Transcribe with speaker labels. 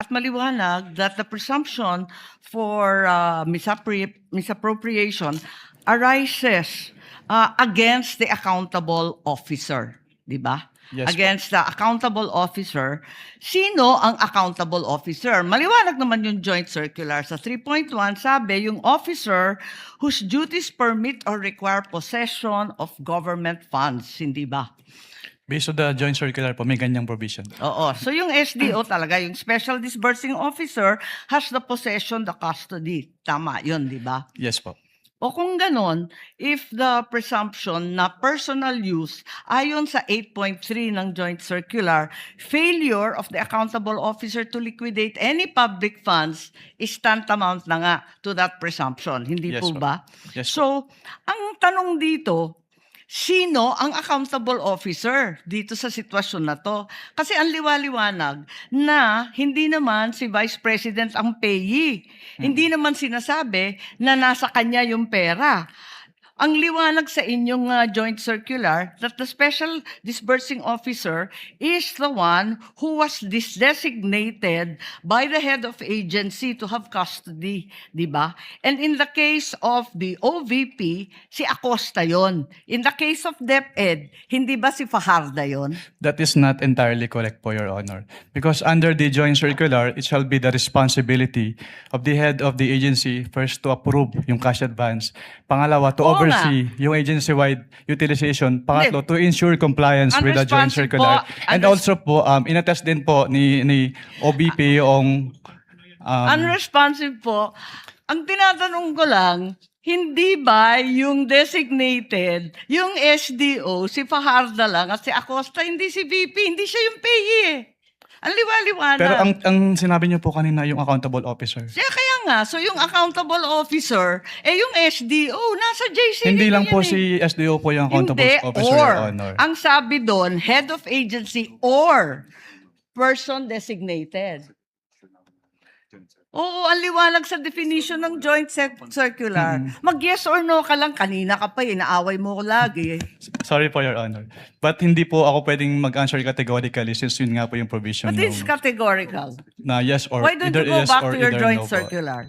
Speaker 1: at maliwanag that the presumption for misappropriation arises against the accountable officer, di ba?
Speaker 2: Yes,
Speaker 1: Against the accountable officer. Sino ang accountable officer? Maliwanag naman yung joint circular. Sa 3.1, sabi, yung officer whose duties permit or require possession of government funds, hindi ba?
Speaker 2: Based on the joint circular po, may ganyang provision.
Speaker 1: Oo. So yung SDO talaga, yung Special Disbursing Officer has the possession, the custody. Tama yun, di ba?
Speaker 2: Yes po.
Speaker 1: O kung ganon, if the presumption na personal use ayon sa 8.3 ng Joint Circular, failure of the accountable officer to liquidate any public funds is tantamount na nga to that presumption. Hindi
Speaker 2: Yes,
Speaker 1: po
Speaker 2: po.
Speaker 1: ba?
Speaker 2: Yes,
Speaker 1: So, ang tanong dito, sino ang accountable officer dito sa sitwasyon na to? Kasi ang liwaliwanag na hindi naman si Vice President ang payee. Hindi naman sinasabi na nasa kanya yung pera. Ang liwanag sa inyong joint circular that the Special Disbursing Officer is the one who was designated by the head of agency to have custody, di ba? And in the case of the OVP, si Acosta yon. In the case of DepEd, hindi ba si Fajarda yon?
Speaker 2: That is not entirely correct po, Your Honor. Because under the joint circular, it shall be the responsibility of the head of the agency first to approve yung cash advance. Pangalawa, to
Speaker 1: Oo nga.
Speaker 2: oversee yung agency-wide utilization. Pangatlo, to ensure compliance with the joint
Speaker 1: Unresponsive
Speaker 2: circular.
Speaker 1: po.
Speaker 2: And also po, inattest din po ni OBP yung...
Speaker 1: Unresponsive po. Ang tinatanong ko lang, hindi ba yung designated, yung SDO, si Fajarda lang at si Acosta, hindi si VP, hindi siya yung payee eh. Ang liwaliwanag.
Speaker 2: pero ang sinabi niyo po kanina, yung accountable officer.
Speaker 1: Kaya nga, so yung accountable officer, yung SDO, nasa JCB
Speaker 2: Hindi lang
Speaker 1: yan
Speaker 2: po
Speaker 1: eh.
Speaker 2: si SDO po yung accountable
Speaker 1: Hindi,
Speaker 2: officer,
Speaker 1: or.
Speaker 2: Your Honor.
Speaker 1: Ang sabi doon, head of agency or person designated. Oo, ang liwanag sa definition ng joint circular. Mag-yes or no ka lang, kanina ka pa, inaaway mo ko lagi.
Speaker 2: Sorry po, Your Honor. But hindi po ako pwedeng mag-answer categorically since yun nga po yung provision
Speaker 1: But it's categorical.
Speaker 2: na yes or
Speaker 1: Why don't
Speaker 2: either
Speaker 1: you go
Speaker 2: yes
Speaker 1: back
Speaker 2: or
Speaker 1: to your
Speaker 2: either
Speaker 1: joint
Speaker 2: no po.
Speaker 1: circular?